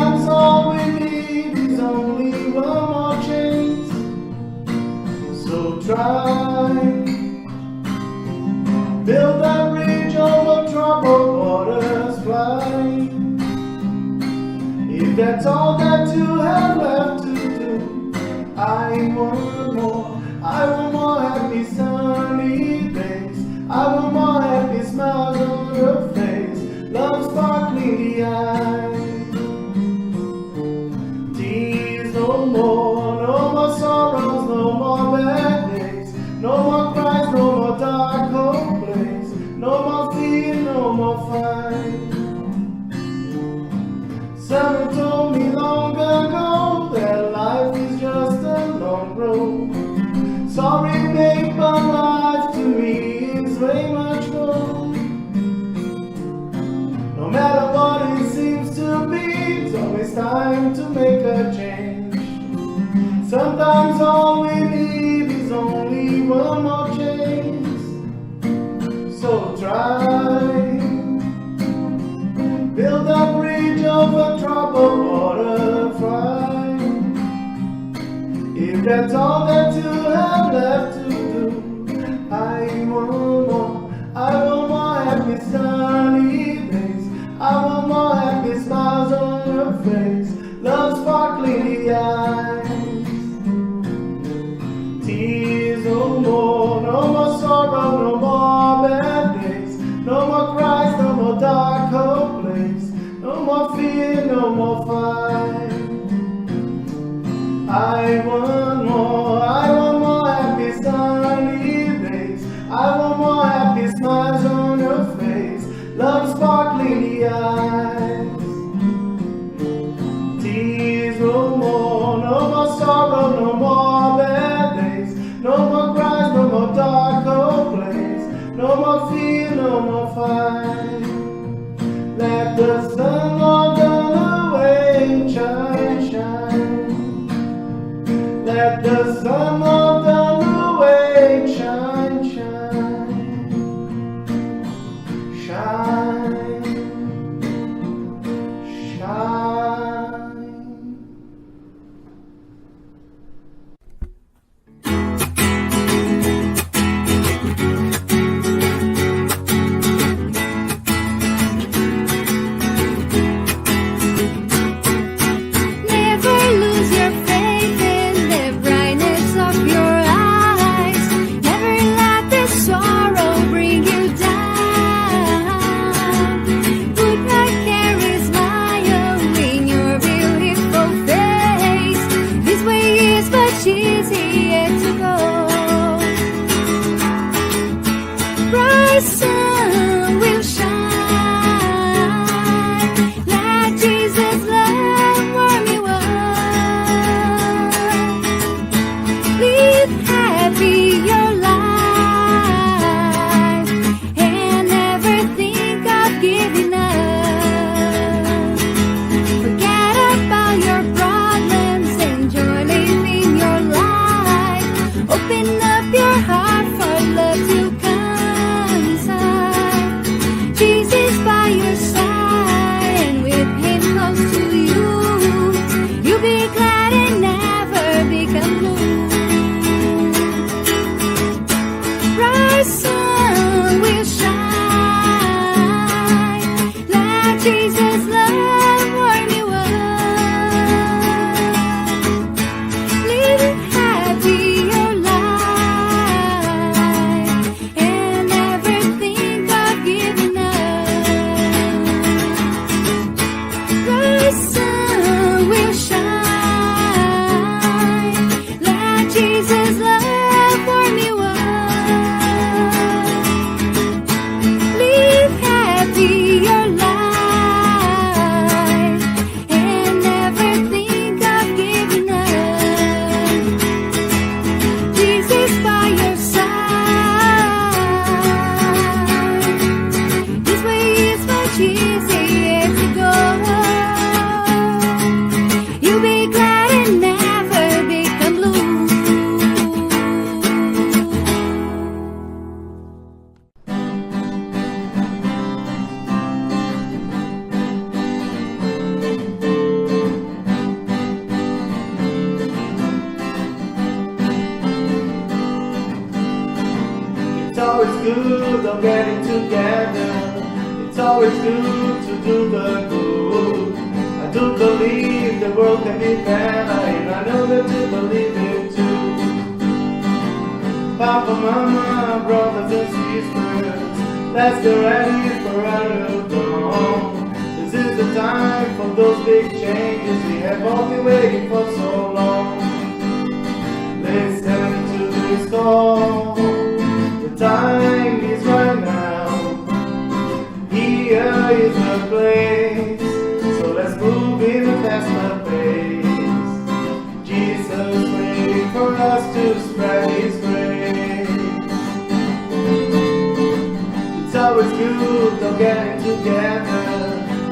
Sometimes all we need is only one more chance. So try, build that bridge over troubled waters, fly. If that's all that you have left to do, I want more. I want more happy sunny days. I want more happy smiles on your face. Love sparkling the eyes. Tears no more. No more sorrows. No more bad days. No more cries. No more dark cold place. No more fear. No more fight. Someone told me long ago that life is just a long road. Sorry, babe, but life to me is way much more. No matter what it seems to be, it's always time to make a change. Sometimes all we need is only one more chance. So try, build a bridge over troubled water, fly. If that's all that you have left to do, I want more. I want more happy sunny days. I want more happy smiles on your face. Love sparkling the eyes. Tears no more. No more sorrow. No more bad days. No more cries. No more dark cold place. No more fear. No more fight. I want more happy sunny days. I want more happy smiles on your face. Love sparkling the eyes. Tears no more sorrow, no more bad days. No more cries, no more dark cold place. No more fear, no more fight. Let the sun walk on away, shine, shine. Let the sun walk down the way, shine, shine, shine, shine. Never lose your faith in the brightness of your eyes. Never let the sorrow bring you down. Put a carry smile in your beautiful face. This way is much easier to go. Bright sun will shine. Let Jesus' love warm you up. Live happy your life and never think of giving up. Forget about your problems, enjoy living your life. Open up your heart for love to come inside. Jesus by your side, and with Him close to you, you'll be glad and never become blue. Bright sun will shine. Let Jesus' love warm you up. Live happy your life and never think of giving up. Bright sun will shine. good of getting together. It's always good to do the good. I do believe the world can be better, and I know that you believe it too. Papa, Mama, brothers and sisters, let's get ready for our dawn. This is the time for those big changes we have all been waiting for so long. Listen to this call, the time is right now. Here is the place, so let's move in a faster pace. Jesus waiting for us to spread His grace. It's always good of getting together.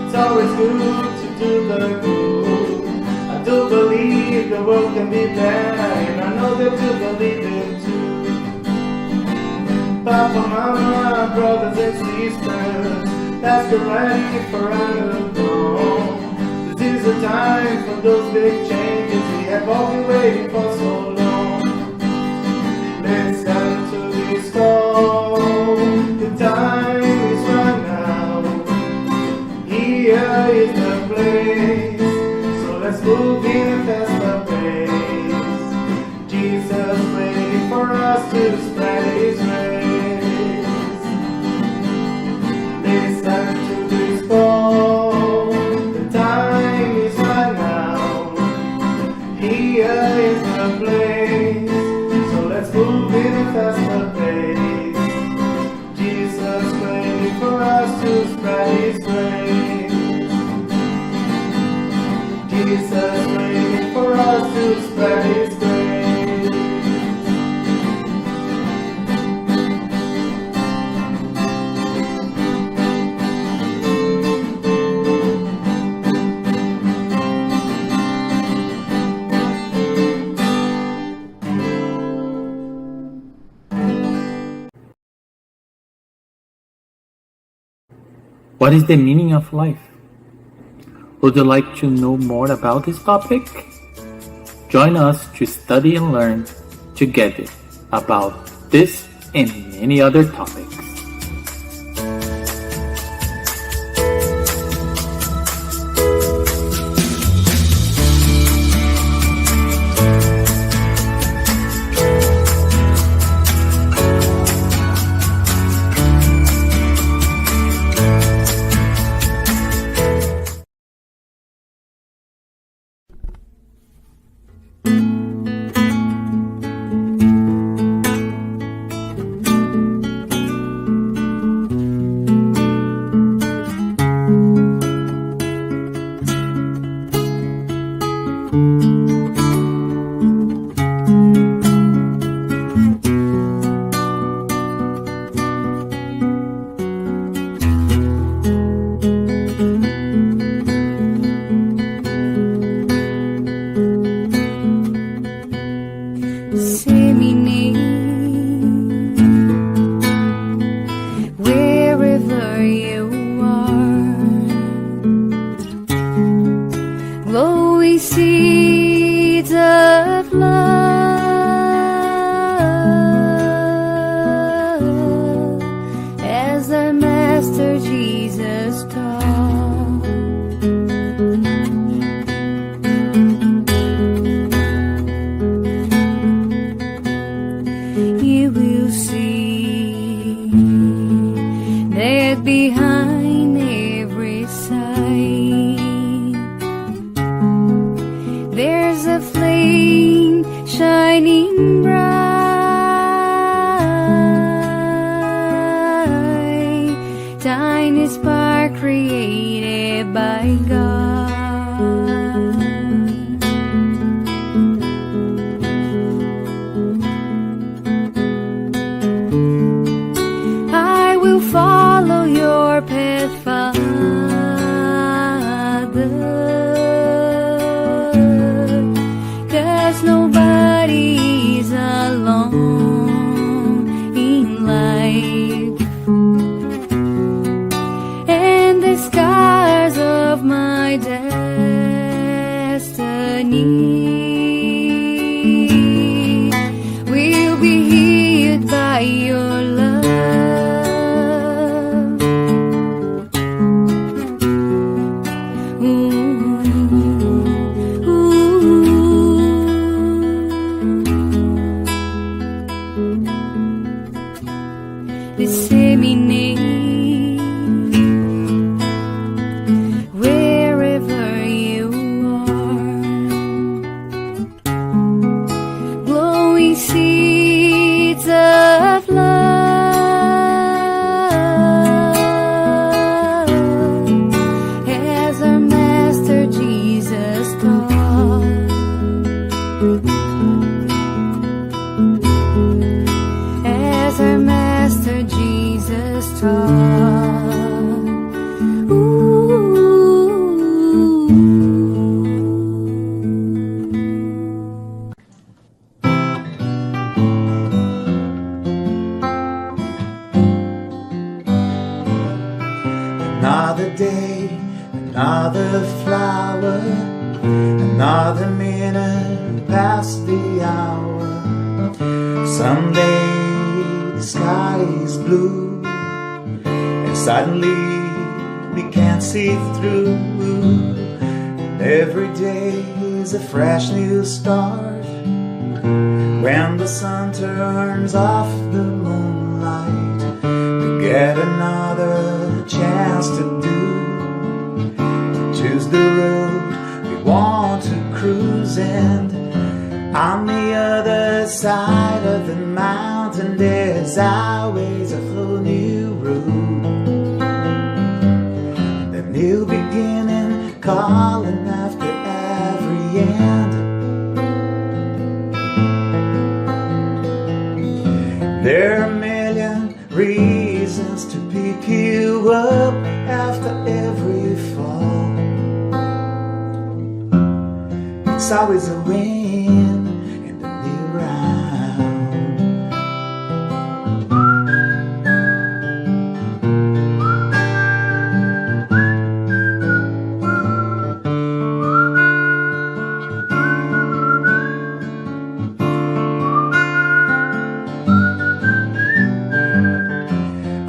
It's always good to do the good. I do believe the world can be better, and I know that you believe it too. Papa, Mama, brothers and sisters, let's get ready for our dawn. This is the time for those big changes we have all been waiting for so long. Listen to this call, the time is right now. Here is the place, so let's move in a faster pace. Jesus waiting for us to spread His grace. Listen to this call, the time is right now. Here is the place, so let's move in a faster pace. Jesus waiting for us to spread His grace. Jesus waiting for us to spread His grace. What is the meaning of life? Would you like to know more about this topic? Join us to study and learn together about this and many other topics. Wherever you are, glowing seeds of love, as our Master Jesus taught. You will see that behind every sight there's a flame shining bright, tiny spark created by God. I will follow your path, Father, 'cause nobody is alone in life, and the scars of my as our Master Jesus taught. Ooh. Another day, another flower, another minute past the hour. Someday the sky is blue, and suddenly we can't see through. And every day is a fresh new start. When the sun turns off the moonlight, we get another chance to choose the road we want to cruise. And on the other side of the mountain, there's always a whole new road, the new beginning calling after every end. There are a million reasons to pick you up after every fall. It's always a win in the new round.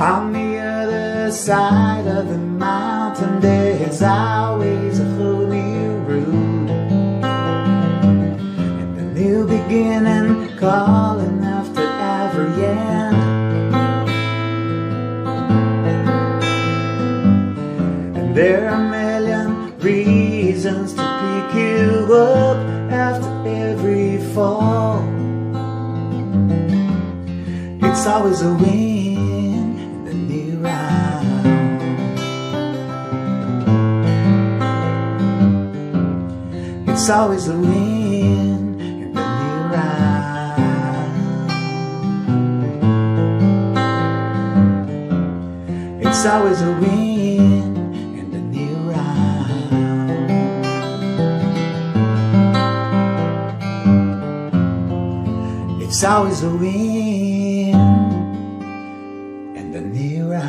On the other side of the mountain, there's always a whole new road, and the new beginning calling after every end. And there are a million reasons to pick you up after every fall. It's always a win. It's always a win in the new round. It's always a win in the new round. It's always a win in the new round.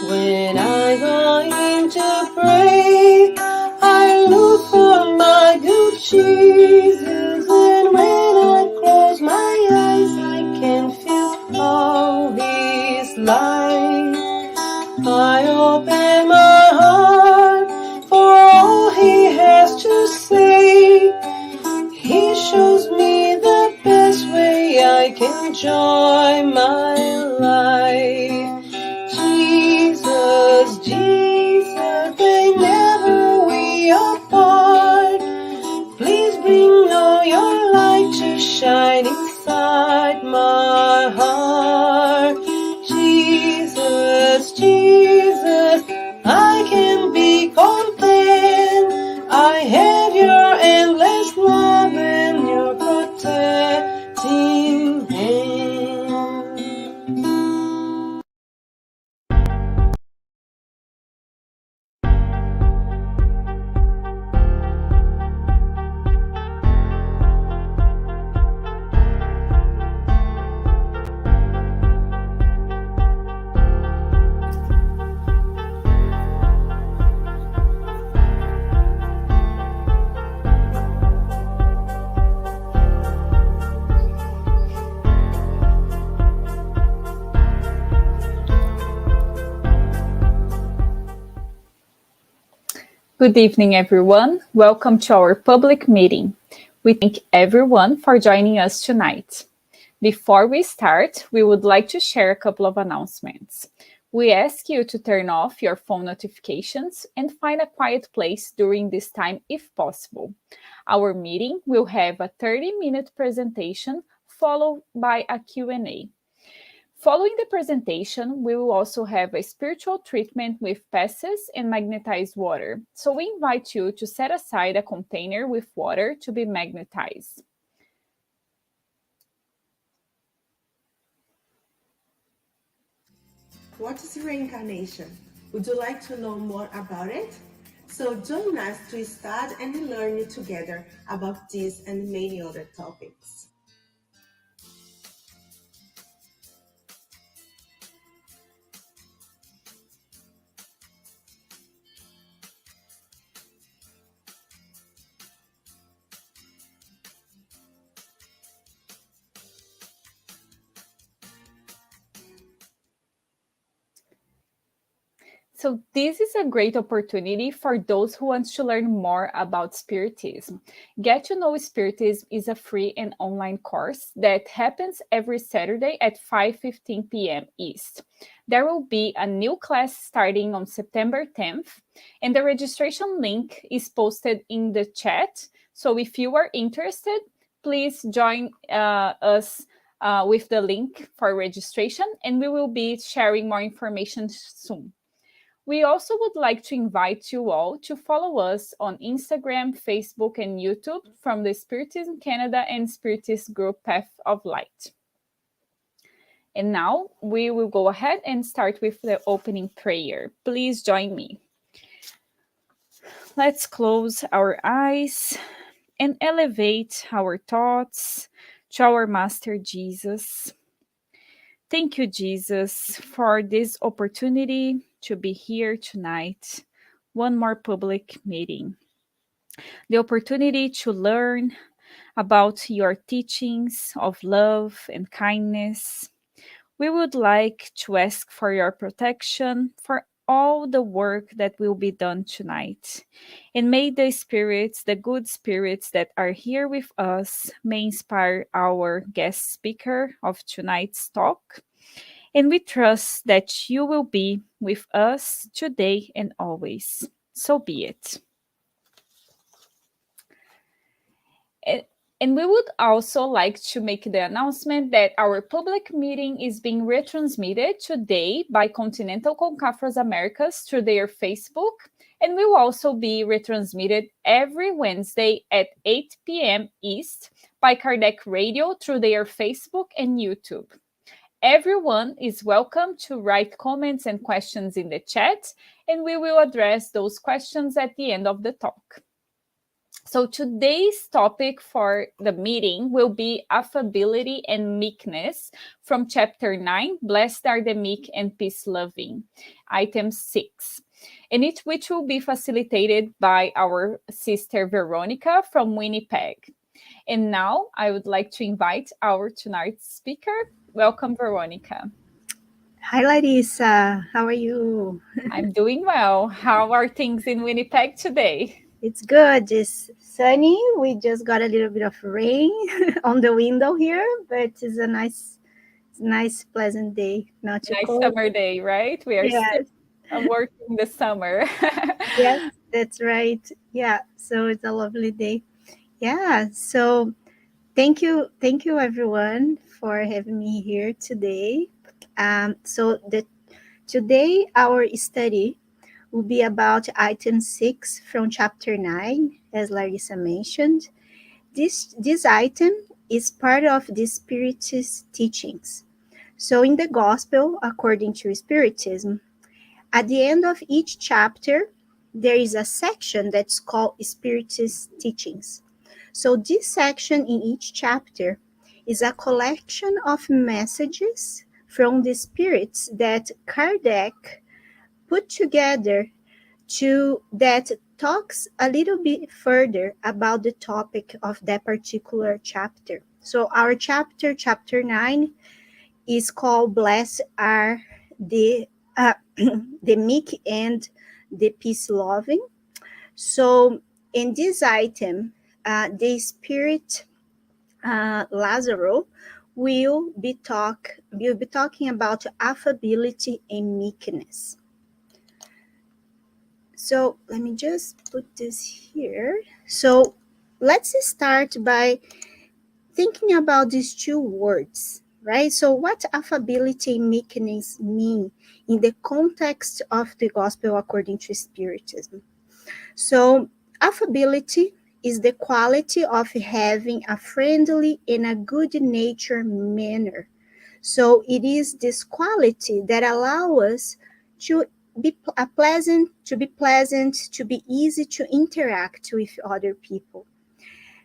When I go in to pray, I look for my good Jesus, and when I close my eyes, I can feel all His light. I open my heart for all He has to say. He shows me the best way I can enjoy my life. Jesus, they never we apart. Please bring all your light to shine inside my heart. Jesus, Jesus, I can be content. I have your endless love and your protecting hand. Good evening, everyone. Welcome to our public meeting. We thank everyone for joining us tonight. Before we start, we would like to share a couple of announcements. We ask you to turn off your phone notifications and find a quiet place during this time if possible. Our meeting will have a 30-minute presentation followed by a Q&A. Following the presentation, we will also have a spiritual treatment with passes and magnetized water. So we invite you to set aside a container with water to be magnetized. What is reincarnation? Would you like to know more about it? So join us to start and learn together about this and many other topics. So this is a great opportunity for those who want to learn more about Spiritism. Get to Know Spiritism is a free and online course that happens every Saturday at 5:15 p.m. East. There will be a new class starting on September 10th, and the registration link is posted in the chat. So if you are interested, please join us with the link for registration, and we will be sharing more information soon. We also would like to invite you all to follow us on Instagram, Facebook, and YouTube from the Spiritism Canada and Spiritist group Path of Light. And now we will go ahead and start with the opening prayer. Please join me. Let's close our eyes and elevate our thoughts to our Master Jesus. Thank you, Jesus, for this opportunity to be here tonight. One more public meeting. The opportunity to learn about your teachings of love and kindness. We would like to ask for your protection for all the work that will be done tonight. And may the spirits, the good spirits that are here with us, may inspire our guest speaker of tonight's talk. And we trust that you will be with us today and always. So be it. And we would also like to make the announcement that our public meeting is being retransmitted today by Continental Concafros Americas through their Facebook, and will also be retransmitted every Wednesday at 8 p.m. East by Kardec Radio through their Facebook and YouTube. Everyone is welcome to write comments and questions in the chat, and we will address those questions at the end of the talk. So today's topic for the meeting will be Affability and Meekness from Chapter 9, Blessed are the Meek and Peace-Loving, Item 6, and which will be facilitated by our sister Veronica from Winnipeg. And now I would like to invite our tonight's speaker. Welcome, Veronica. Hi, Larissa. How are you? I'm doing well. How are things in Winnipeg today? It's good. It's sunny. We just got a little bit of rain on the window here, but it's a nice, pleasant day. Not too Nice cold. summer day, right? We are still working the summer. Yes, that's right. Yeah, so it's a lovely day. Yeah, so thank you everyone for having me here today. Today our study will be about item 6 from chapter 9, as Larissa mentioned. This item is part of the Spiritist teachings. So in the Gospel, according to Spiritism, at the end of each chapter, there is a section that's called Spiritist teachings. So this section in each chapter is a collection of messages from the spirits that Kardec put together that talks a little bit further about the topic of that particular chapter. So our chapter 9, is called Blessed are the Meek and the Peace-Loving. So in this item, the spirit Lazarus we'll be talking about affability and meekness. So let me just put this here. So let's start by thinking about these two words, right? So what affability and meekness mean in the context of the gospel according to Spiritism? So affability is the quality of having a friendly and a good natured manner. So it is this quality that allows us to pleasant, to be easy to interact with other people.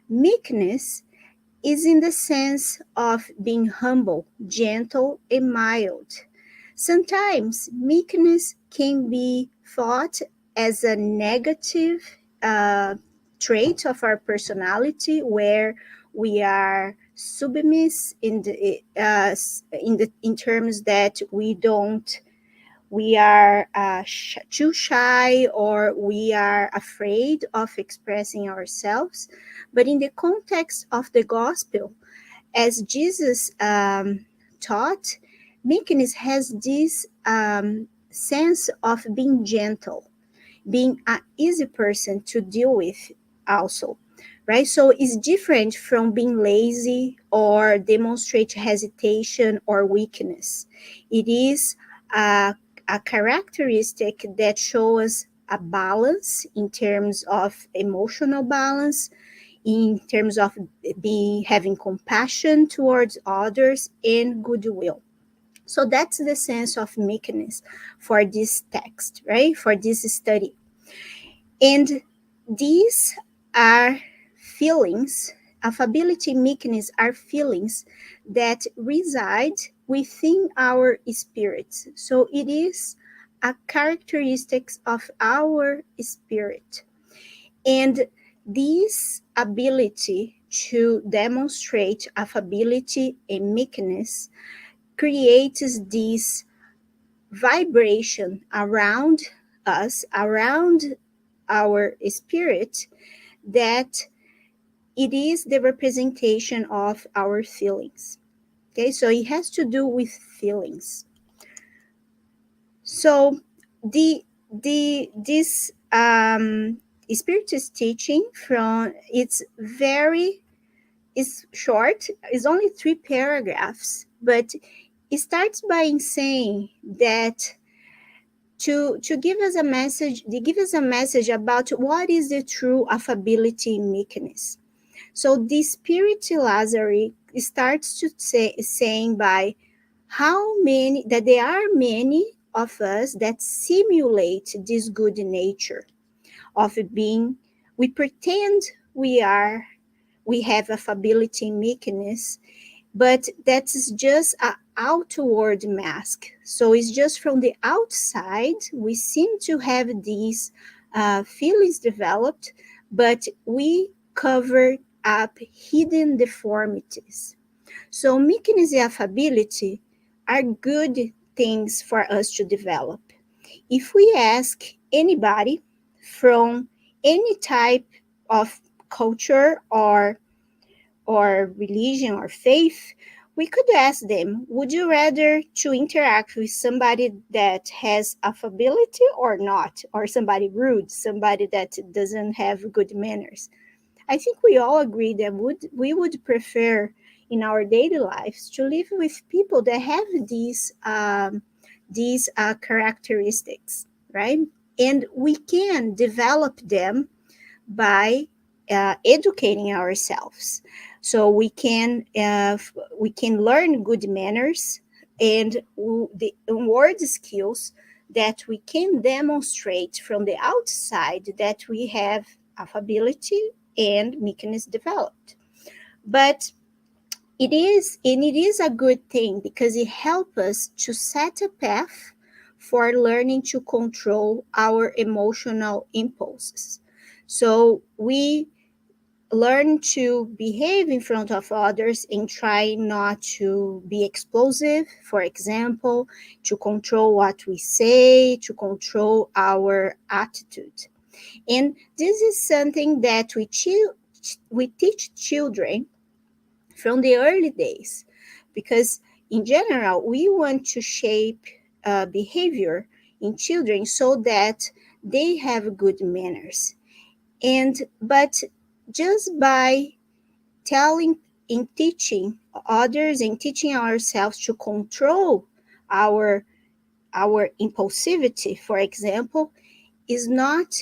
Meekness is in the sense of being humble, gentle, and mild. Sometimes meekness can be thought as a negative uh, trait of our personality, where we are submissive in terms that we are too shy, or we are afraid of expressing ourselves. But in the context of the gospel, as Jesus taught, meekness has this sense of being gentle, being an easy person to deal with also, right? So it's different from being lazy or demonstrate hesitation or weakness. It is a characteristic that shows a balance in terms of emotional balance, in terms of having compassion towards others and goodwill. So that's the sense of meekness for this text, right? For this study. And these are feelings, affability, meekness are feelings that reside within our spirits. So it is a characteristics of our spirit. And this ability to demonstrate affability and meekness creates this vibration around us, around our spirit, that it is the representation of our feelings. Okay, so it has to do with feelings. So this Spiritist teaching, from it's short, it's only 3 paragraphs, but it starts by saying that to give us a message, they give us a message about what is the true affability meekness. So the Spirit Lazarus starts to saying by how many, that there are many of us that simulate this good nature of being, we pretend we have affability meekness, but that's just an outward mask. So it's just from the outside we seem to have these feelings developed, but we cover up hidden deformities. So meekness and affability are good things for us to develop. If we ask anybody from any type of culture or religion or faith, we could ask them, would you rather to interact with somebody that has affability or not, or somebody rude, somebody that doesn't have good manners? I think we all agree that we would prefer in our daily lives to live with people that have these characteristics, right? And we can develop them by educating ourselves. So we can learn good manners and the word skills that we can demonstrate from the outside, that we have affability and meekness developed. But it is a good thing because it helps us to set a path for learning to control our emotional impulses. So we learn to behave in front of others and try not to be explosive, for example, to control what we say, to control our attitude. And this is something that we teach children from the early days, because in general, we want to shape behavior in children so that they have good manners. But just by telling and teaching others and teaching ourselves to control our impulsivity, for example, is not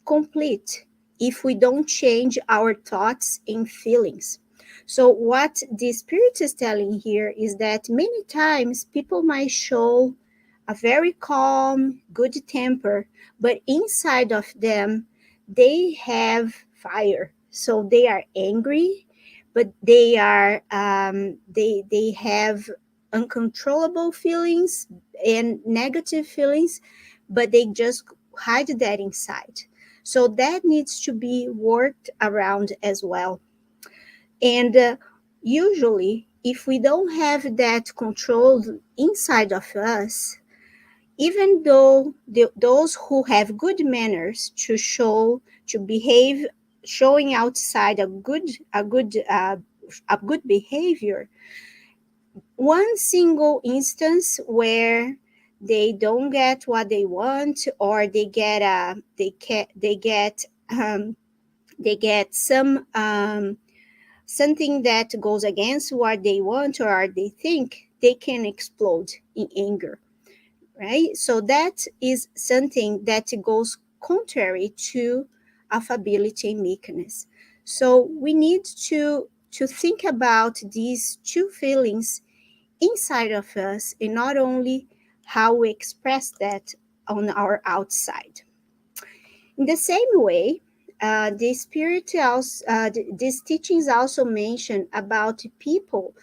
complete if we don't change our thoughts and feelings. So, what the Spirit is telling here is that many times people might show a very calm, good temper, but inside of them, they have fire. So they are angry, but they have uncontrollable feelings and negative feelings, but they just hide that inside. So that needs to be worked around as well. And usually, if we don't have that control inside of us, even though those who have good manners to behave, showing outside a good behavior, one single instance where they don't get what they want, or they get something that goes against what they want or they think, they can explode in anger, right? So that is something that goes contrary to affability and meekness. So we need to think about these two feelings inside of us, and not only how we express that on our outside. In the same way, these teachings also mention about people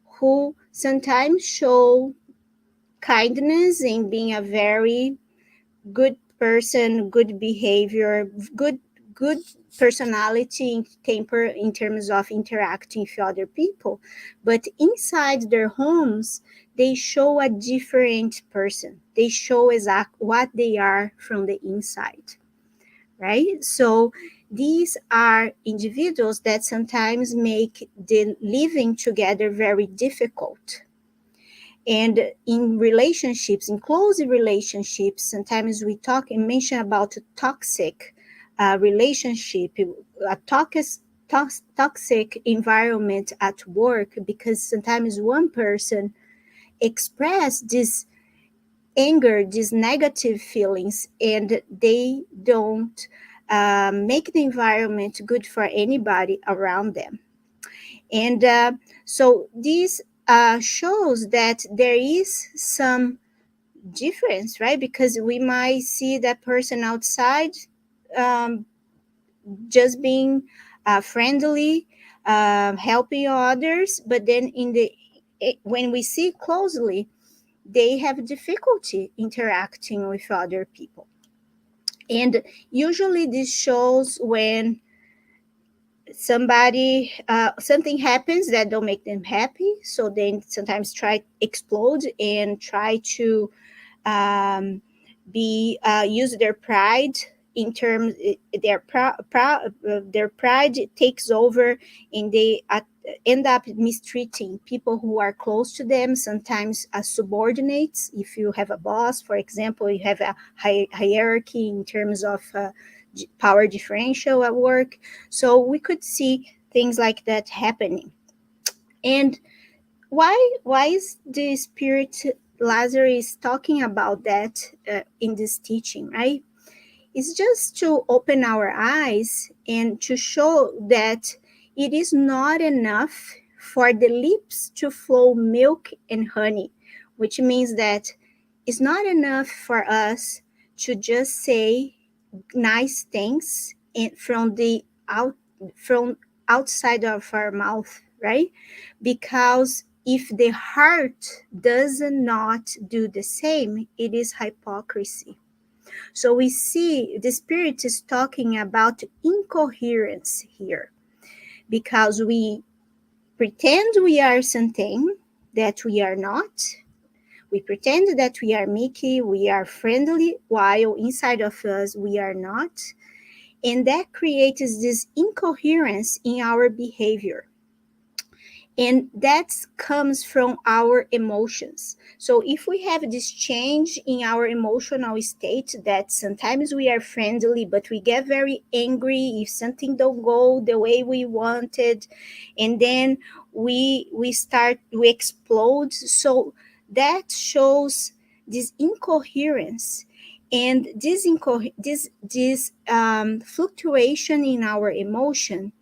who sometimes show kindness and being a very good person, good behavior, good personality and temper in terms of interacting with other people, but inside their homes they show a different person. They show what they are from the inside, right? So these are individuals that sometimes make the living together very difficult. And in relationships, in close relationships, sometimes we talk and mention about a toxic relationship, a toxic environment at work, because sometimes one person express this anger, these negative feelings, and they don't make the environment good for anybody around them. And so this shows that there is some difference, right? Because we might see that person outside um, just being friendly, helping others, but then when we see closely, they have difficulty interacting with other people. And usually this shows when something happens that don't make them happy, so they sometimes try explode and try to um, be use their pride in terms their pride takes over, and they end up mistreating people who are close to them, sometimes as subordinates. If you have a boss, for example, you have a hierarchy in terms of power differential at work. So we could see things like that happening. And why is the Spirit Lazarus talking about that in this teaching, right? It's just to open our eyes and to show that it is not enough for the lips to flow milk and honey, which means that it's not enough for us to just say nice things from outside of our mouth, right? Because if the heart does not do the same, it is hypocrisy. So we see the Spirit is talking about incoherence here, because we pretend we are something that we are not. We pretend that we are meeky, we are friendly, while inside of us we are not. And that creates this incoherence in our behavior. And that comes from our emotions. So if we have this change in our emotional state, that sometimes we are friendly but we get very angry if something don't go the way we wanted, and then we explode. So that shows this incoherence, and this fluctuation in our emotion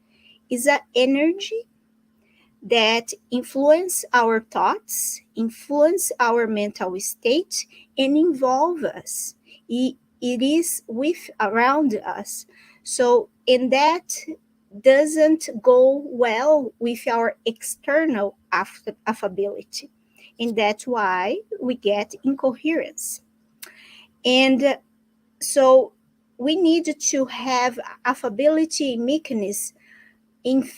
is an energy that influence our thoughts, influence our mental state, and involve us. It is with around us. So, and that doesn't go well with our external affability. And that's why we get incoherence. And so we need to have affability meekness in,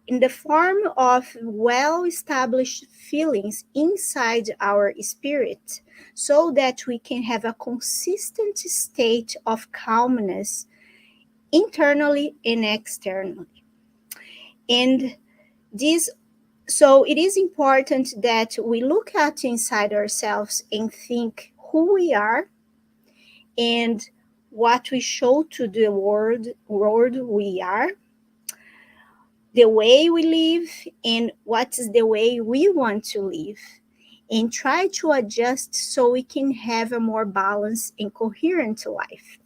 in the form of well-established feelings inside our spirit, so that we can have a consistent state of calmness internally and externally. And this so it is important that we look at inside ourselves and think who we are and what we show to the world we are, the way we live, and what is the way we want to live, and try to adjust so we can have a more balanced and coherent life.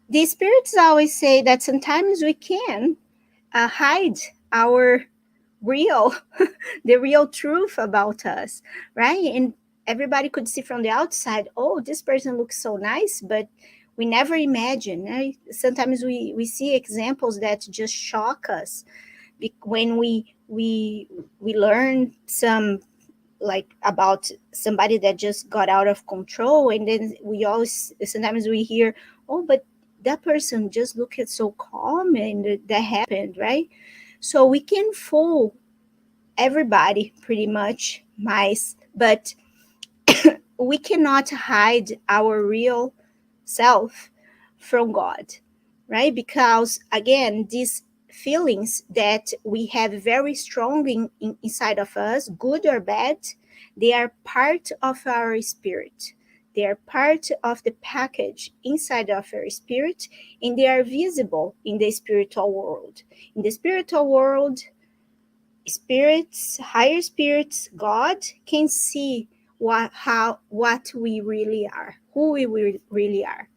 The spirits always say that sometimes we can hide our real the real truth about us, right? And everybody could see from the outside, oh, this person looks so nice, but we never imagine, right? Sometimes we see examples that just shock us when we learn some, like, about somebody that just got out of control, and then we always sometimes we hear, oh, but that person just looked so calm and that happened, right? So we can fool everybody pretty much, mice, but we cannot hide our real self from God, right? Because again, these feelings that we have very strong inside of us, good or bad, they are part of our spirit. They are part of the package inside of our spirit, and they are visible in the spiritual world. In the spiritual world, spirits, higher spirits, God can see what we really are, who we really are.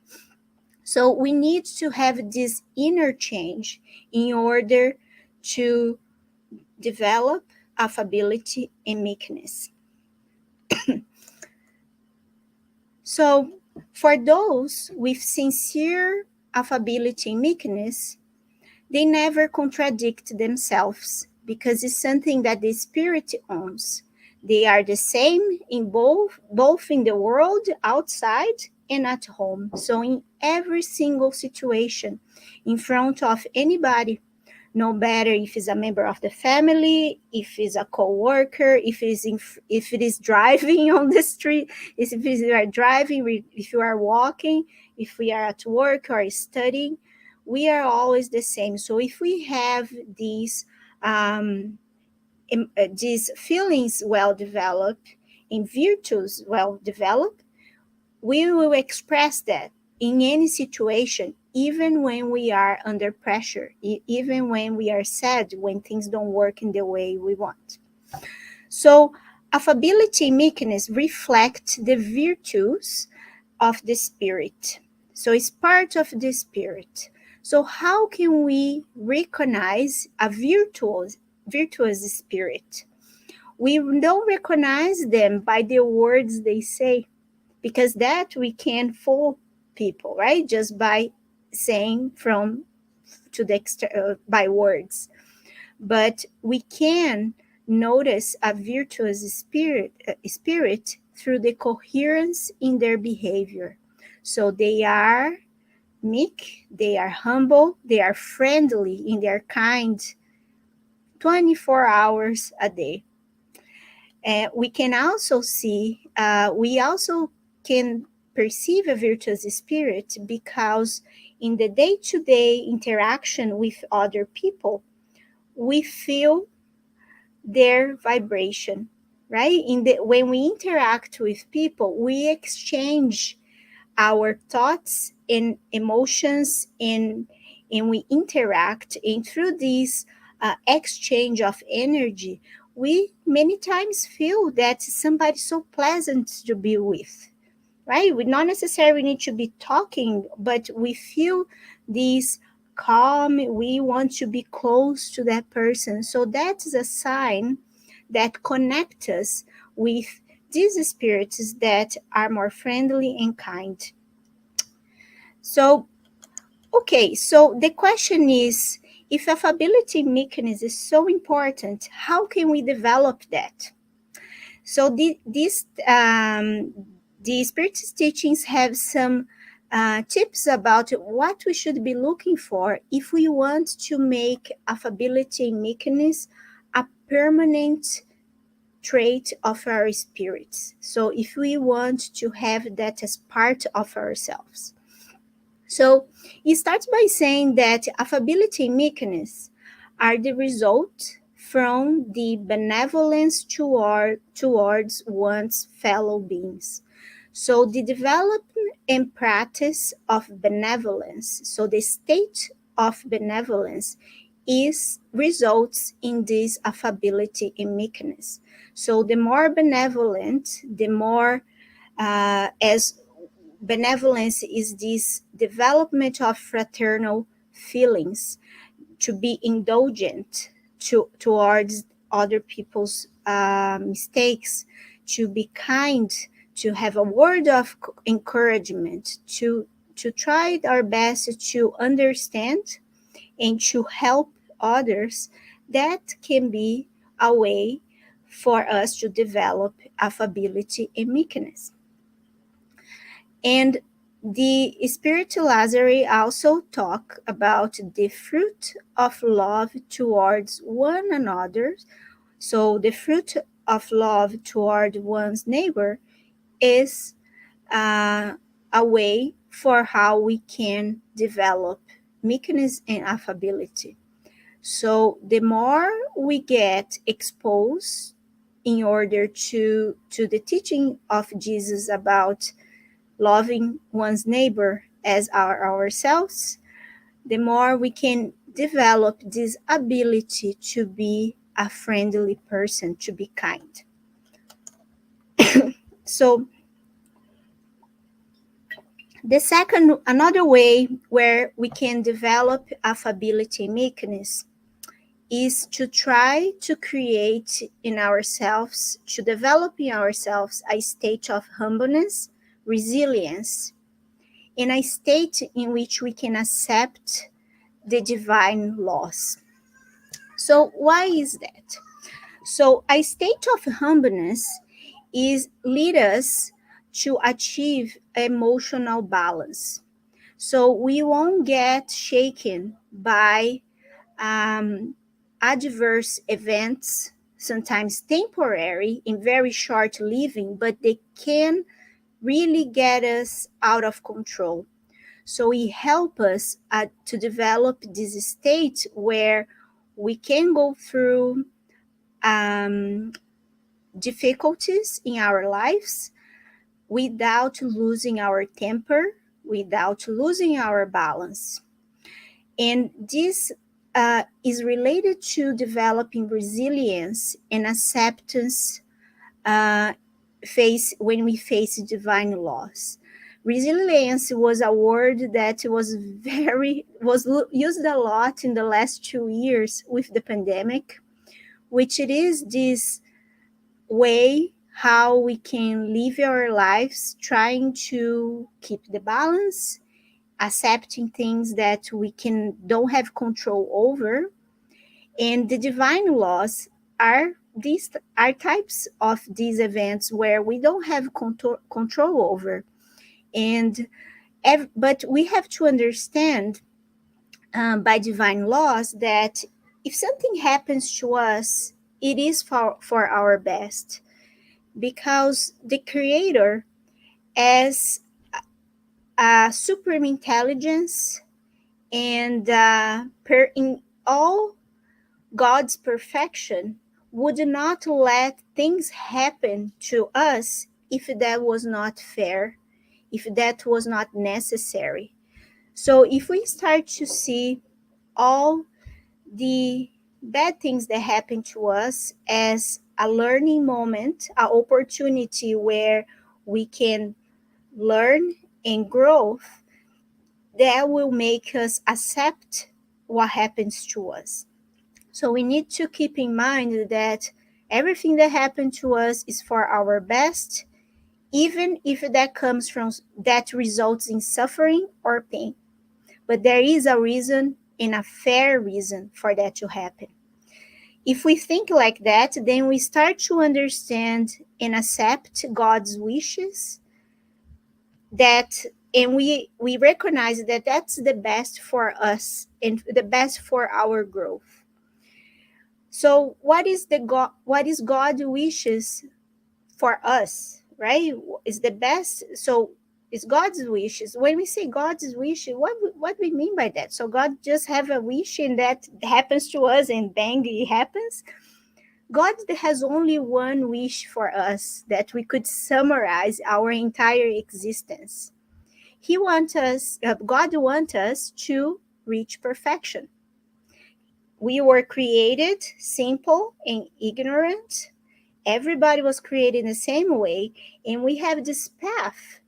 So we need to have this inner change in order to develop affability and meekness. So for those with sincere affability and meekness, they never contradict themselves because it's something that the spirit owns. They are the same in both in the world outside and at home. So in every single situation, in front of anybody, no matter if it's a member of the family, if it's a co-worker, if it is driving on the street, if you are driving, if you are walking, if we are at work or studying, we are always the same. So if we have these feelings well developed and virtues well developed, we will express that in any situation, even when we are under pressure, even when we are sad, when things don't work in the way we want. So affability and meekness reflect the virtues of the spirit. So it's part of the spirit. So how can we recognize a virtuous spirit? We don't recognize them by the words they say, because that we can fool people, right? Just by saying by words. But we can notice a virtuous spirit through the coherence in their behavior. So they are meek, they are humble, they are friendly, and they are kind 24 hours a day. We can also see, we also can perceive a virtuous spirit because in the day-to-day interaction with other people, we feel their vibration, right? When we interact with people, we exchange our thoughts and emotions, and we interact, and through this exchange of energy, we many times feel that somebody's so pleasant to be with, right? We not necessarily need to be talking, but we feel this calm. We want to be close to that person. So that's a sign that connects us with these spirits that are more friendly and kind. So, okay, so the question is, if affability meekness is so important, how can we develop that? So the Spiritist teachings have some tips about what we should be looking for if we want to make affability and meekness a permanent trait of our spirits. So if we want to have that as part of ourselves. So he starts by saying that affability and meekness are the result from the benevolence towards one's fellow beings. So the development and practice of benevolence, so the state of benevolence results in this affability and meekness. So the more benevolent, the more as benevolence is this development of fraternal feelings, to be indulgent towards other people's mistakes, to be kind, to have a word of encouragement, to try our best to understand and to help others. That can be a way for us to develop affability and meekness. And the spiritual Lazarus also talk about the fruit of love towards one another. So the fruit of love toward one's neighbor is a way for how we can develop meekness and affability. So the more we get exposed in order to the teaching of Jesus about loving one's neighbor as ourselves, the more we can develop this ability to be a friendly person, to be kind. So another way where we can develop affability and meekness is to try to create in ourselves, to develop in ourselves a state of humbleness, resilience, in a state in which we can accept the divine laws. So why is that? So a state of humbleness lead us to achieve emotional balance. So we won't get shaken by adverse events, sometimes temporary and very short living, but they can really get us out of control. So it helps us to develop this state where we can go through difficulties in our lives without losing our temper, without losing our balance. And this is related to developing resilience and acceptance when we face divine laws. Resilience was a word that was used a lot in the last 2 years with the pandemic, which it is this way how we can live our lives trying to keep the balance, accepting things that we don't have control over. And the divine laws are types of these events where we don't have control over. But we have to understand by divine laws that if something happens to us, it is for our best, because the Creator, as a supreme intelligence and in all God's perfection, would not let things happen to us if that was not fair, if that was not necessary. So if we start to see all the bad things that happen to us as a learning moment, an opportunity where we can learn and grow, that will make us accept what happens to us. So we need to keep in mind that everything that happened to us is for our best, even if that results in suffering or pain. But there is a reason and a fair reason for that to happen. If we think like that, then we start to understand and accept God's wishes, that and we recognize that that's the best for us and the best for our growth. So what is God wishes for us, right? Is the best. So it's God's wishes. When we say God's wish, what we mean by that? So God just have a wish and that happens to us and bang, it happens. God has only one wish for us that we could summarize our entire existence. God wants us to reach perfection. We were created simple and ignorant. Everybody was created in the same way, and we have this path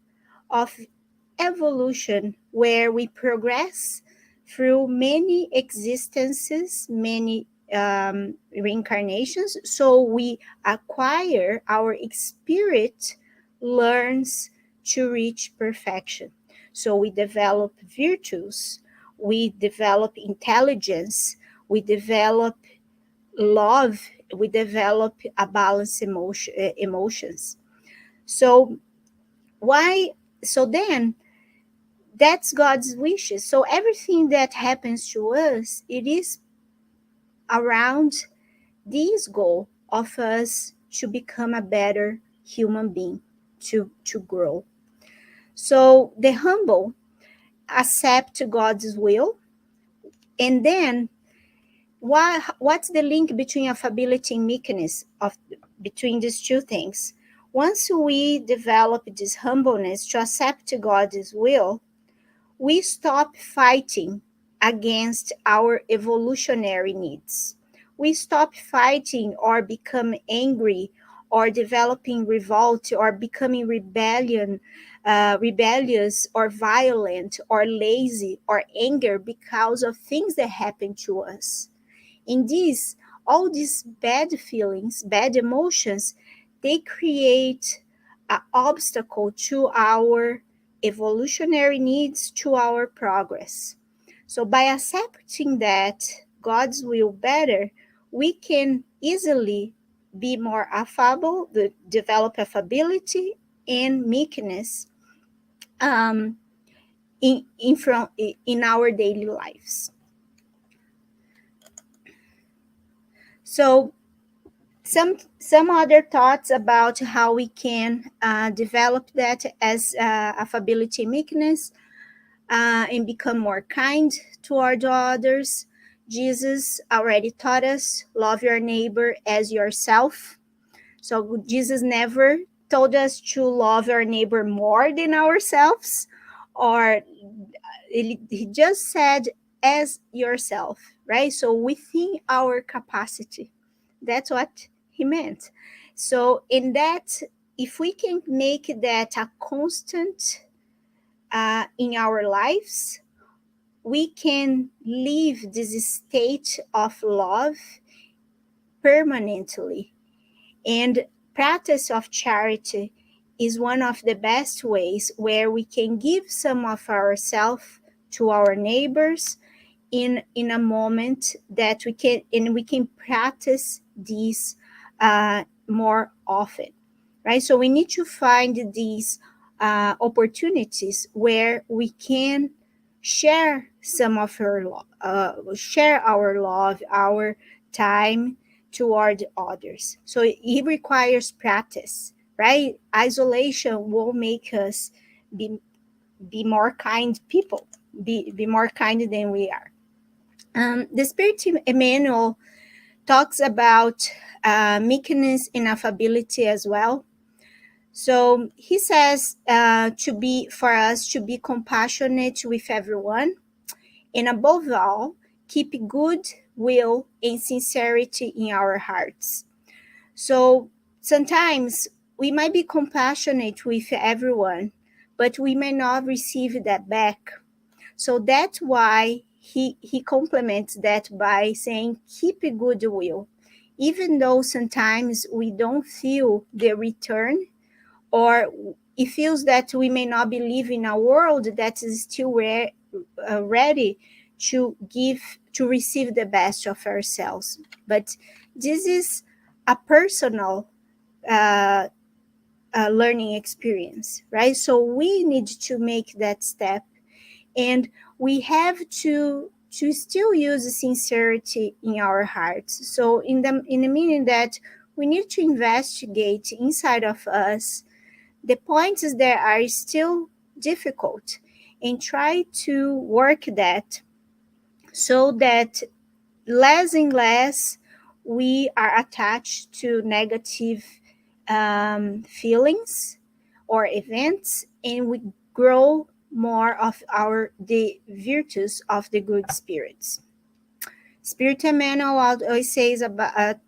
of evolution where we progress through many existences, many reincarnations. So we acquire, our spirit learns to reach perfection. So we develop virtues, we develop intelligence, we develop love, we develop a balanced emotions. So why? So then that's God's wishes. So everything that happens to us, it is around this goal of us to become a better human being, to grow. So the humble accept God's will, and then what's the link between affability and meekness between these two things? Once we develop this humbleness to accept God's will, we stop fighting against our evolutionary needs. We stop fighting or become angry or developing revolt or becoming rebellious or violent or lazy or anger because of things that happen to us. In this, all these bad feelings, bad emotions, they create an obstacle to our evolutionary needs, to our progress. So by accepting that God's will better, we can easily be more affable, develop affability and meekness in our daily lives. So some other thoughts about how we can develop that as affability meekness and become more kind toward others. Jesus already taught us, love your neighbor as yourself. So Jesus never told us to love our neighbor more than ourselves, or he just said as yourself, right? So within our capacity. That's what he meant. So in that, if we can make that a constant in our lives, we can live this state of love permanently. And practice of charity is one of the best ways where we can give some of ourselves to our neighbors in a moment that we can practice these more often, right? So we need to find these opportunities where we can share some of share our love, our time toward others. So it requires practice, right? Isolation will make us be more kind people, be more kind than we are. The Spirit Emmanuel talks about meekness and affability as well. So he says for us to be compassionate with everyone, and above all, keep good will and sincerity in our hearts. So sometimes we might be compassionate with everyone, but we may not receive that back. So that's why he complements that by saying, keep a good will. Even though sometimes we don't feel the return, or it feels that we may not be living in a world that is still ready to receive the best of ourselves. But this is a personal uh, learning experience, right? So we need to make that step, and we have to still use sincerity in our hearts. So in the meaning that we need to investigate inside of us the points that are still difficult and try to work that, so that less and less we are attached to negative feelings or events, and we grow more of the virtues of the good spirits. Spirit Manual always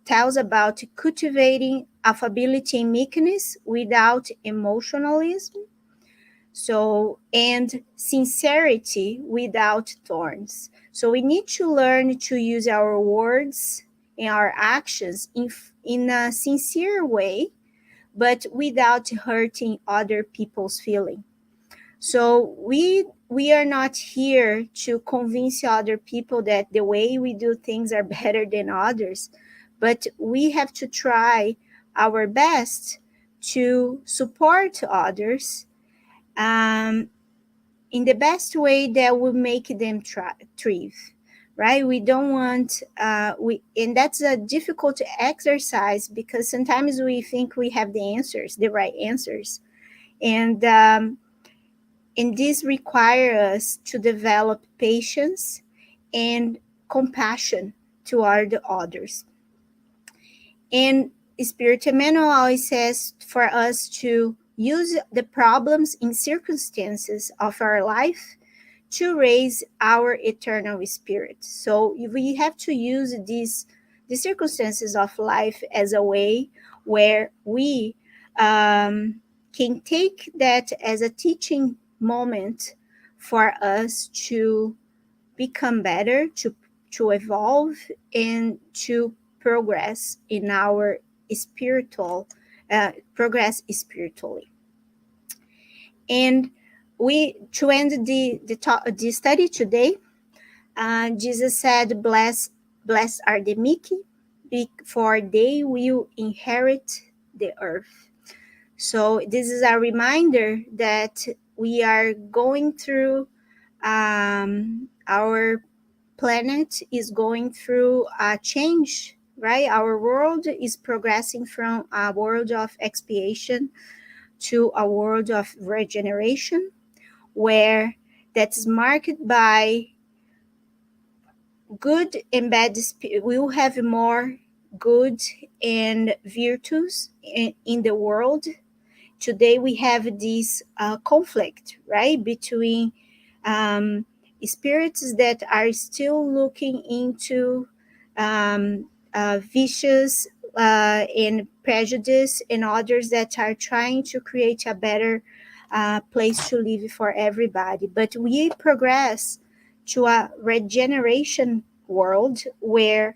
tells about cultivating affability and meekness without emotionalism, so, and sincerity without thorns. So we need to learn to use our words and our actions in a sincere way, but without hurting other people's feeling. So we are not here to convince other people that the way we do things are better than others, but we have to try our best to support others in the best way that will make them thrive, right? We don't want and that's a difficult exercise, because sometimes we think we have the right answers, and this requires us to develop patience and compassion toward others. And Spirit Manual always says for us to use the problems and circumstances of our life to raise our eternal spirit. So we have to use the circumstances of life as a way where we can take that as a teaching moment for us to become better, to evolve, and to progress in our progress spiritually. And we to end the study today, Jesus said, blessed are the meek, for they will inherit the earth. So this is a reminder that we are going through our planet is going through a change, right? Our world is progressing from a world of expiation to a world of regeneration, where that's marked by good and bad. We will have more good and virtues in the world. Today we have this conflict, right, between spirits that are still looking into vicious and prejudice, and others that are trying to create a better place to live for everybody. But we progress to a regeneration world where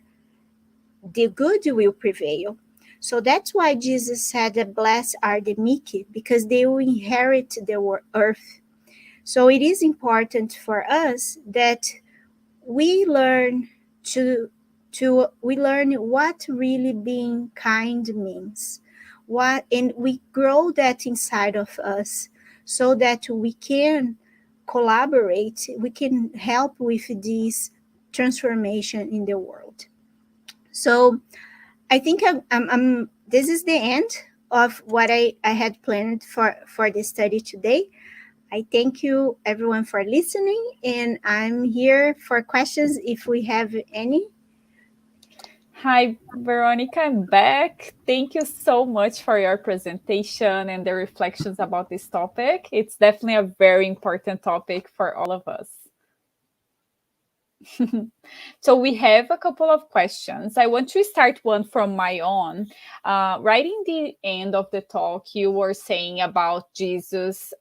the good will prevail. So that's why Jesus said that blessed are the meek, because they will inherit the earth. So it is important for us that we learn we learn what really being kind means, and we grow that inside of us, so that we can collaborate, we can help with this transformation in the world. So I think this is the end of what I had planned for the study today. I thank you everyone for listening, and I'm here for questions if we have any. Hi, Veronica, I'm back. Thank you so much for your presentation and the reflections about this topic. It's definitely a very important topic for all of us. So we have a couple of questions. I want to start one from my own. Right in the end of the talk, you were saying about Jesus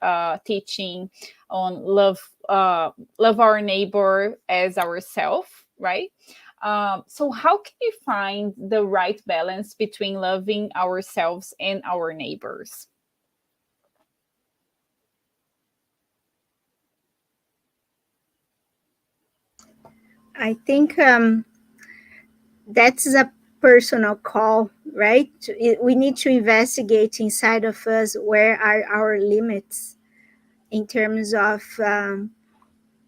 teaching on love our neighbor as ourselves, right? So how can we find the right balance between loving ourselves and our neighbors? I think that's a personal call, right? We need to investigate inside of us where are our limits in terms of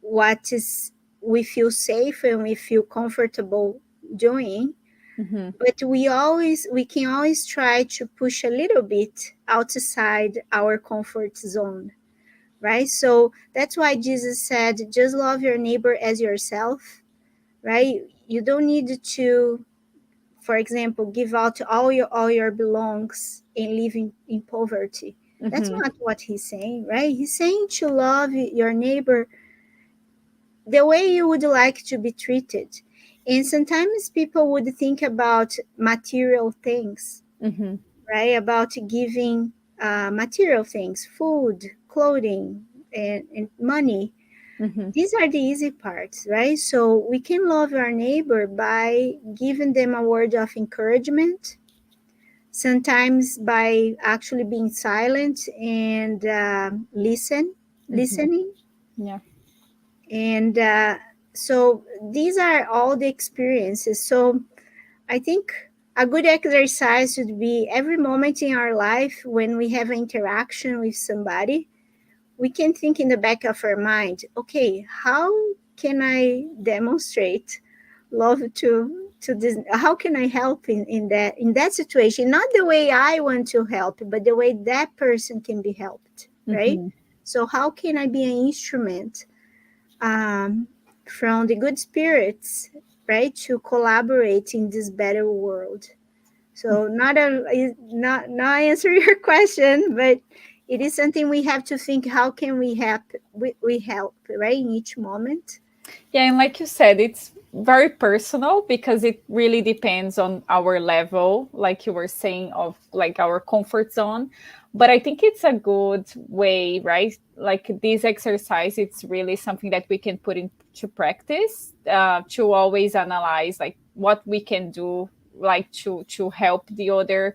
what is we feel safe and we feel comfortable doing. Mm-hmm, But we can always try to push a little bit outside our comfort zone, right? So that's why Jesus said, just love your neighbor as yourself, right? You don't need to, for example, give out all your belongs and live in poverty. That's mm-hmm, not what he's saying, right? He's saying to love your neighbor the way you would like to be treated. And sometimes people would think about material things, mm-hmm, right? About giving material things, food, clothing, and money. mm-hmm, These are the easy parts, right? So we can love our neighbor by giving them a word of encouragement, sometimes by actually being silent and mm-hmm. listening. Yeah. And so these are all the experiences. So I think a good exercise would be every moment in our life when we have an interaction with somebody, we can think in the back of our mind, okay, how can I demonstrate love to this? How can I help in that situation? Not the way I want to help, but the way that person can be helped, right? Mm-hmm. So how can I be an instrument um, from the good spirits, right, to collaborate in this better world? So not answer your question, but it is something we have to think. How can we help, right, in each moment? Yeah, and like you said, it's very personal because it really depends on our level, like you were saying, of like our comfort zone. But I think it's a good way, right? Like this exercise, it's really something that we can put into practice to always analyze like what we can do, like to help the other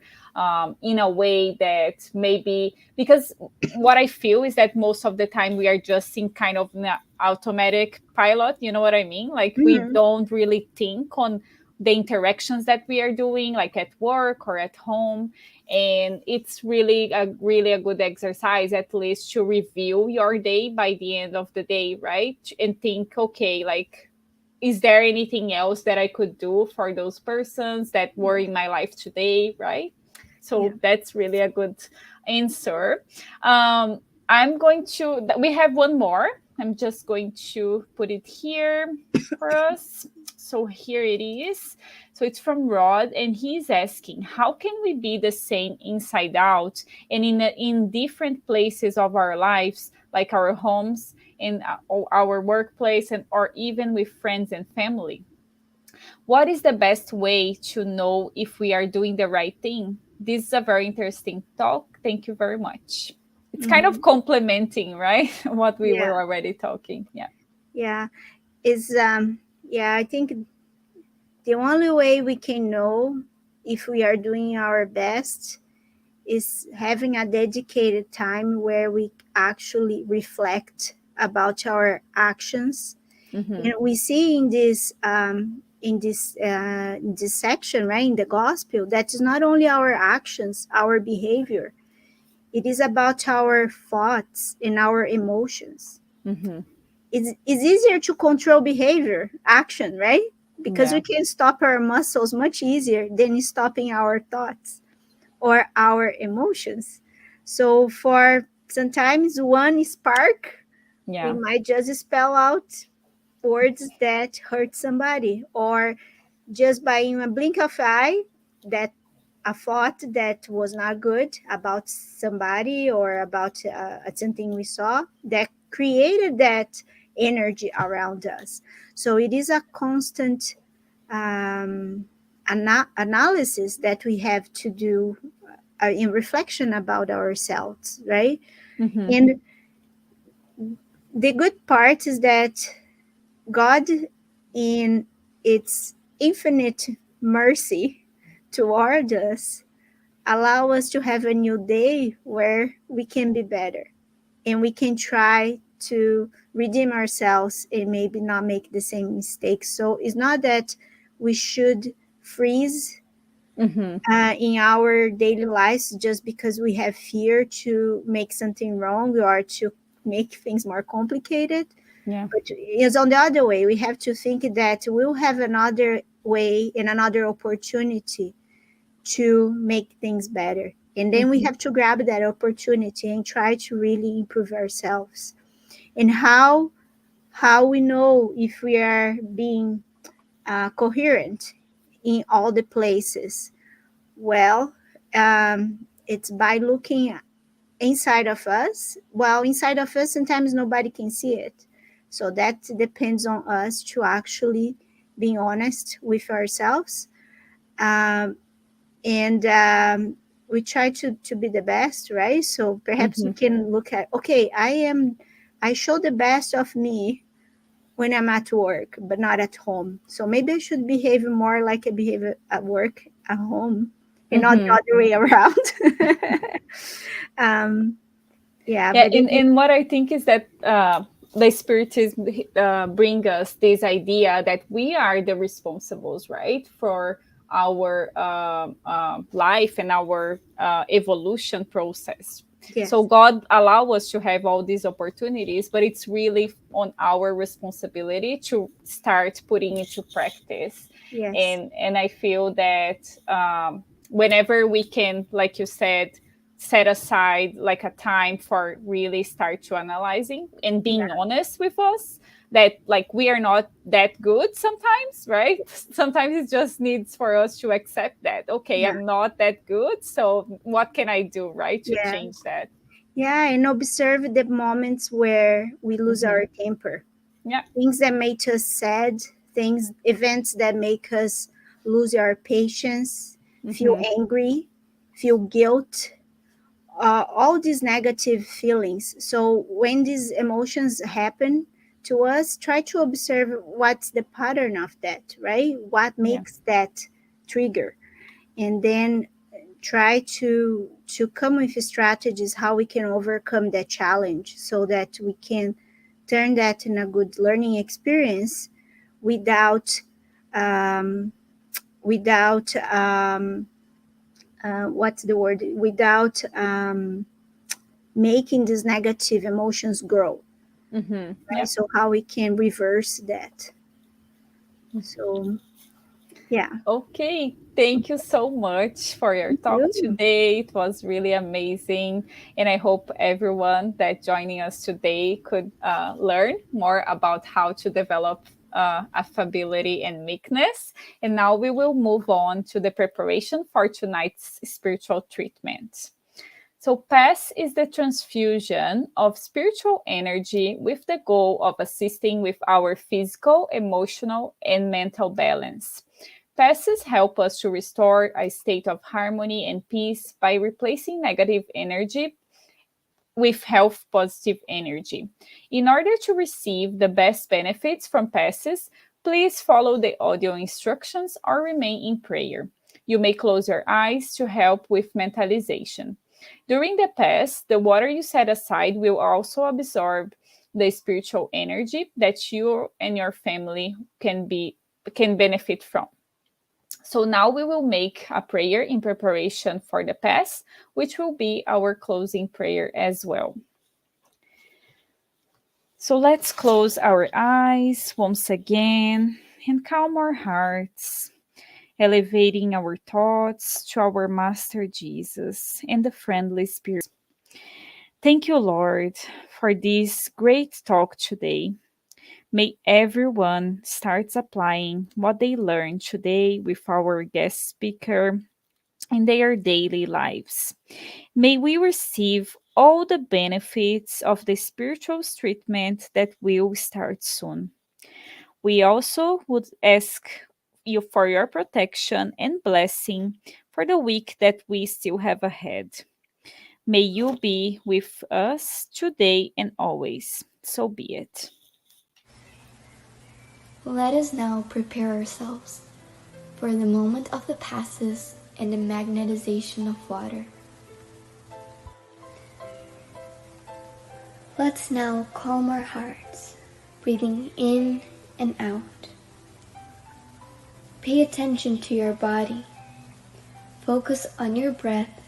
in a way that maybe because what I feel is that most of the time we are just in kind of an automatic pilot. You know what I mean? Like we Mhm. don't really think on the interactions that we are doing, like at work or at home. And it's really a good exercise, at least to review your day by the end of the day, right? And think, okay, like is there anything else that I could do for those persons that were in my life today, right? Yeah. So that's really a good answer. Um, I'm going to, we have one more. I'm just going to put it here for us. So here it is. So it's from Rod, and he's asking, how can we be the same inside out and in different places of our lives, like our homes, in our workplace, and or even with friends and family? What is the best way to know if we are doing the right thing? This is a very interesting talk. Thank you very much. It's kind of Mhm. complementing, right? What we Yeah. were already talking. Yeah. Yeah. Is yeah, I think the only way we can know if we are doing our best is having a dedicated time where we actually reflect about our actions. Mm-hmm. And we see in this section, right, in the gospel, that is not only our actions, our behavior. It is about our thoughts and our emotions. Mm-hmm. It's easier to control behavior, action, right? Because we Yeah. can stop our muscles much easier than stopping our thoughts or our emotions. So for sometimes one spark, we Yeah. might just spell out words that hurt somebody, or just by in a blink of eye, that a thought that was not good about somebody or about something we saw that created that energy around us. So it is a constant um, analysis that we have to do in reflection about ourselves, right? Mm-hmm. And the good part is that God, in its infinite mercy toward us, allow us to have a new day where we can be better and we can try to redeem ourselves and maybe not make the same mistakes. So it's not that we should freeze Mm-hmm. in our daily lives just because we have fear to make something wrong or to make things more complicated. Yeah. But it's on the other way. We have to think that we'll have another way and another opportunity to make things better. And then we Mm-hmm. have to grab that opportunity and try to really improve ourselves. And how we know if we are being coherent in all the places? Well, it's by looking inside of us. Well, inside of us, sometimes nobody can see it. So that depends on us to actually being honest with ourselves. Um, and we try to be the best, right? So perhaps we Mm-hmm. can look at, okay, I show the best of me when I'm at work, but not at home. So maybe I should behave more like I behave at work at home and not the Mm-hmm. other way around. um, yeah, Yeah, but and what I think is that the Spiritism bring us this idea that we are the responsibles, right, for our life and our evolution process. So yes, God allow us to have all these opportunities, but it's really on our responsibility to start putting into practice. yes, And I feel that whenever we can, like you said, set aside like a time for really start to analyzing and being yeah, honest with us that like we are not that good sometimes, right? Sometimes it just needs for us to accept that, okay, yeah, I'm not that good, so what can I do, right, to yeah, change that? yeah, and observe the moments where we lose Hmm. our temper, Yeah. things that make us sad, things, events that make us lose our patience, feel Hmm. angry, feel guilt, all these negative feelings. So when these emotions happen to us, try to observe what's the pattern of that, right? What Yeah. makes that trigger, and then try to come with strategies how we can overcome that challenge so that we can turn that in a good learning experience without without what's the word, without making these negative emotions grow, Hmm. right? Yeah. So how we can reverse that. So yeah, Okay, thank you so much for your thank talk you. today. It was really amazing. And I hope everyone that joining us today could learn more about how to develop affability and meekness. And now we will move on to the preparation for tonight's spiritual treatment. So, PASS is the transfusion of spiritual energy with the goal of assisting with our physical, emotional, and mental balance. PASSes help us to restore a state of harmony and peace by replacing negative energy with health positive energy. In order to receive the best benefits from PASSes, please follow the audio instructions or remain in prayer. You may close your eyes to help with mentalization. During the pass, the water you set aside will also absorb the spiritual energy that you and your family can benefit from. So now we will make a prayer in preparation for the pass, which will be our closing prayer as well. So let's close our eyes once again and calm our hearts, elevating our thoughts to our Master Jesus and the friendly Spirit. Thank you, Lord, for this great talk today. May everyone start applying what they learned today with our guest speaker in their daily lives. May we receive all the benefits of the spiritual treatment that will start soon. We also would ask you for your protection and blessing for the week that we still have ahead. May you be with us today and always. So be it. Let us now prepare ourselves for the moment of the passes and the magnetization of water. Let's now calm our hearts, breathing in and out. Pay attention to your body. Focus on your breath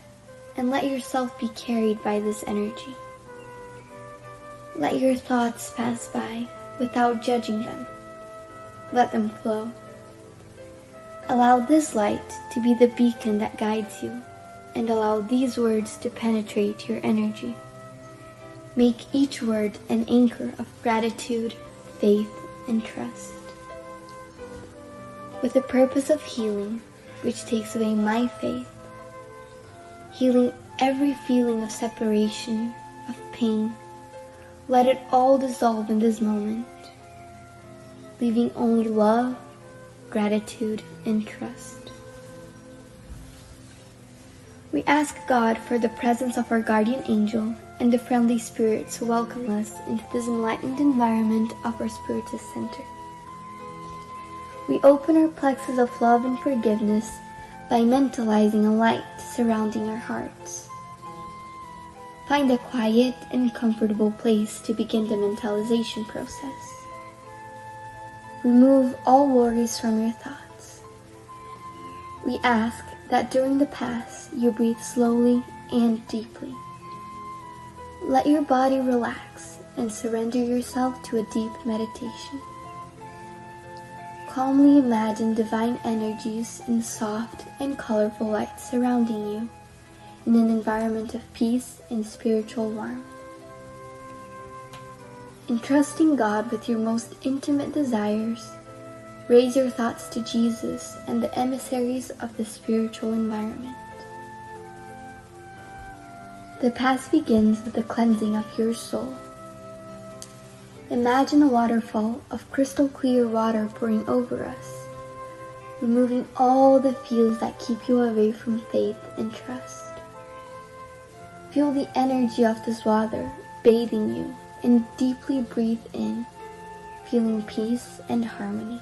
and let yourself be carried by this energy. Let your thoughts pass by without judging them. Let them flow. Allow this light to be the beacon that guides you, and allow these words to penetrate your energy. Make each word an anchor of gratitude, faith, and trust. With the purpose of healing, which takes away my faith, healing every feeling of separation, of pain, let it all dissolve in this moment, leaving only love, gratitude, and trust. We ask God for the presence of our guardian angel and the friendly spirits who welcome us into this enlightened environment of our Spiritist Center. We open our plexus of love and forgiveness by mentalizing a light surrounding our hearts. Find a quiet and comfortable place to begin the mentalization process. Remove all worries from your thoughts. We ask that during the pass you breathe slowly and deeply. Let your body relax and surrender yourself to a deep meditation. Calmly imagine divine energies in soft and colorful light surrounding you in an environment of peace and spiritual warmth. Entrusting God with your most intimate desires, raise your thoughts to Jesus and the emissaries of the spiritual environment. The path begins with the cleansing of your soul. Imagine a waterfall of crystal clear water pouring over us, removing all the fears that keep you away from faith and trust. Feel the energy of this water bathing you and deeply breathe in, feeling peace and harmony.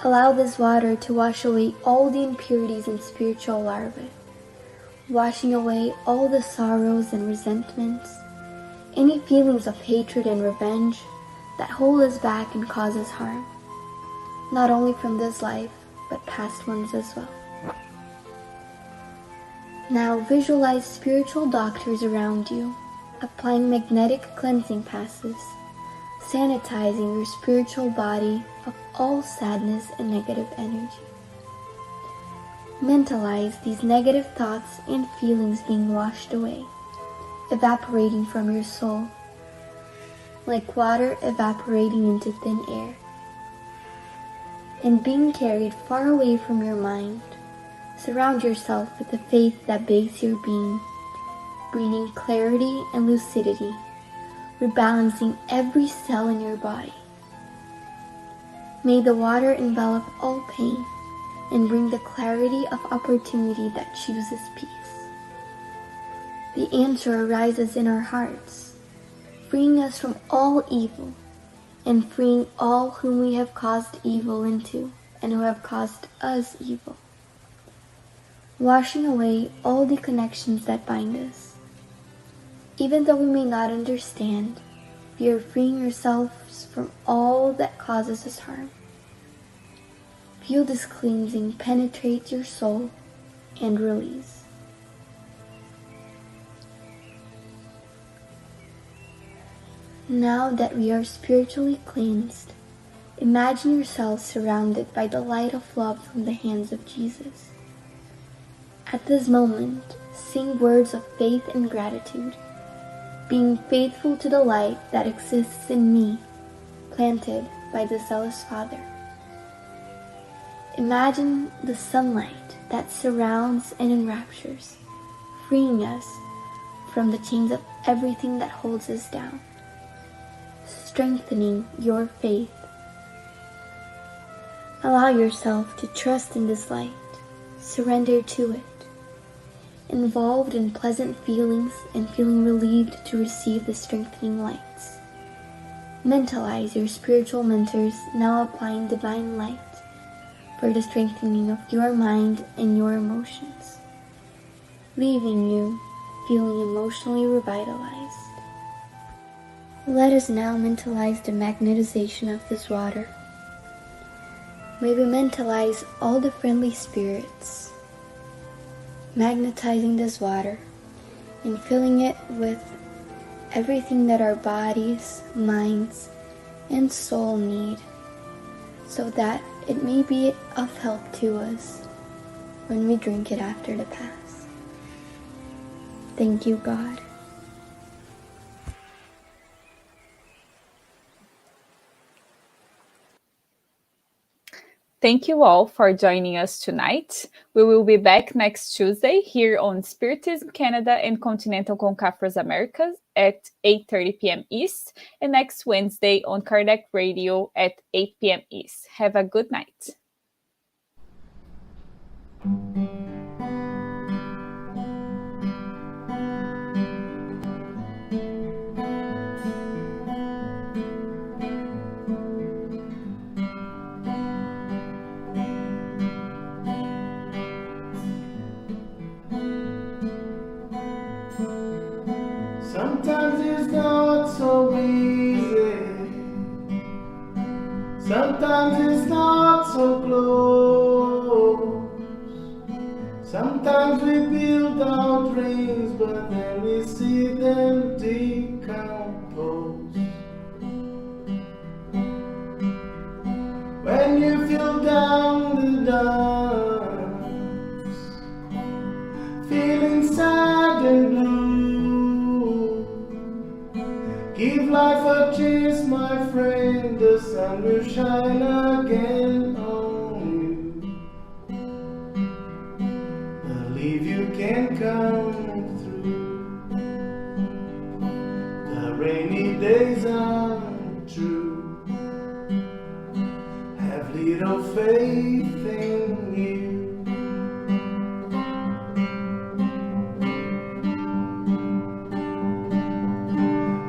Allow this water to wash away all the impurities and spiritual larvae, washing away all the sorrows and resentments, any feelings of hatred and revenge that hold us back and cause us harm, not only from this life, but past ones as well. Now visualize spiritual doctors around you, applying magnetic cleansing passes, sanitizing your spiritual body of all sadness and negative energy. Mentalize these negative thoughts and feelings being washed away, evaporating from your soul, like water evaporating into thin air, and being carried far away from your mind. Surround yourself with the faith that bathes your being, bringing clarity and lucidity, rebalancing every cell in your body. May the water envelop all pain and bring the clarity of opportunity that chooses peace. The answer arises in our hearts, freeing us from all evil and freeing all whom we have caused evil into and who have caused us evil, washing away all the connections that bind us. Even though we may not understand, we are freeing ourselves from all that causes us harm. Feel this cleansing penetrate your soul and release. Now that we are spiritually cleansed, imagine yourself surrounded by the light of love from the hands of Jesus. At this moment, sing words of faith and gratitude, being faithful to the light that exists in me planted by the zealous Father. Imagine the sunlight that surrounds and enraptures, freeing us from the chains of everything that holds us down, strengthening your faith. Allow yourself to trust in this light, surrender to it, involved in pleasant feelings and feeling relieved to receive the strengthening lights. Mentalize your spiritual mentors now applying divine light for the strengthening of your mind and your emotions, leaving you feeling emotionally revitalized. Let us now mentalize the magnetization of this water. May we mentalize all the friendly spirits, magnetizing this water and filling it with everything that our bodies, minds, and soul need, so that it may be of help to us when we drink it after the Pass. Thank you, God. Thank you all for joining us tonight. We will be back next Tuesday here on Spiritism Canada and Continental Concafras Americas at 8:30 p.m. East, and next Wednesday on Kardec Radio at 8 p.m. East. Have a good night. Sometimes it's not so easy. Sometimes it's not so close. Sometimes we build our dreams, but then we see them decompose. When you feel down the dumps, feeling sad and blue, give life a chance, my friend, the sun will shine again on you. Believe you can come through. The rainy days are true. Have little faith in you.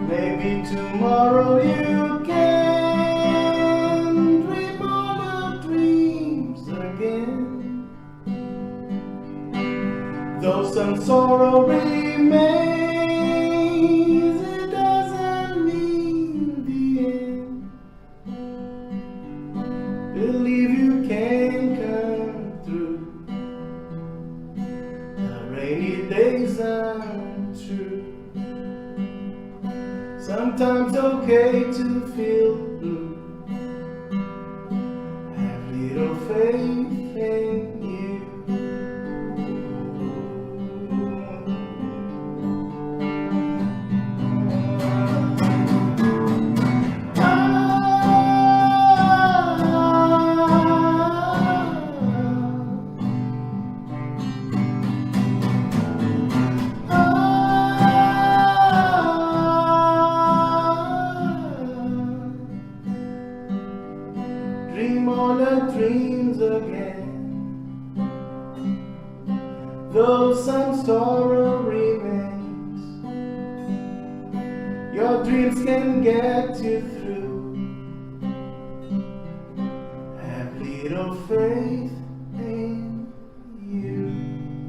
Maybe tomorrow you can dream all your dreams again. Though some sorrow remains, it doesn't mean the end. Believe you can come through. The rainy days are true. Sometimes okay to feel blue. Have little faith in you. Dream all the dreams again. Though some sorrow remains, your dreams can get you through. Have little faith